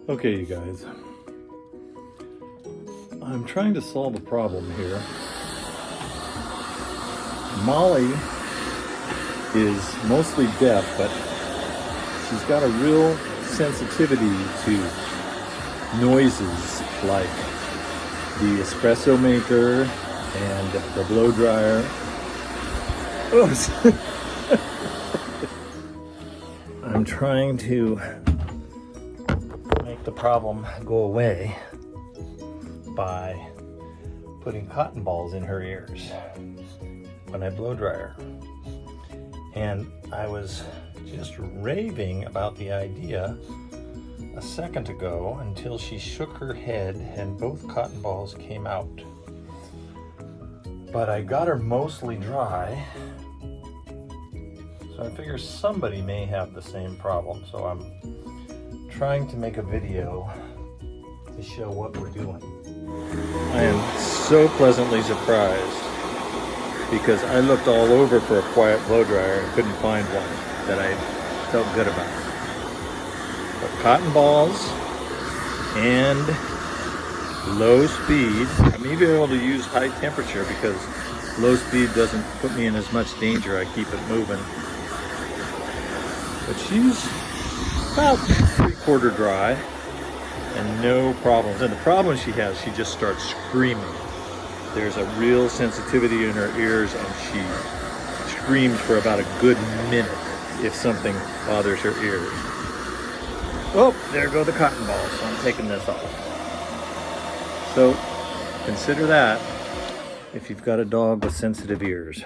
Okay, you guys. I'm trying to solve a problem here. Molly is mostly deaf, but she's got a real sensitivity to noises like the espresso maker and the blow dryer. Oh, I'm trying to make the problem go away by putting cotton balls in her ears when I blow dry her. And I was just raving about the idea a second ago until she shook her head and both cotton balls came out. But I got her mostly dry, so I figure somebody may have the same problem. So I'm trying to make a video to show what we're doing. I am so pleasantly surprised because I looked all over for a quiet blow dryer and couldn't find one that I felt good about. But cotton balls and low speed. I may be able to use high temperature because low speed doesn't put me in as much danger. I keep it moving. But she's about 3/4 dry and no problems. And the problem she has, she just starts screaming. There's a real sensitivity in her ears and she screams for about a good minute if something bothers her ears. Oh, there go the cotton balls. So I'm taking this off. So consider that if you've got a dog with sensitive ears.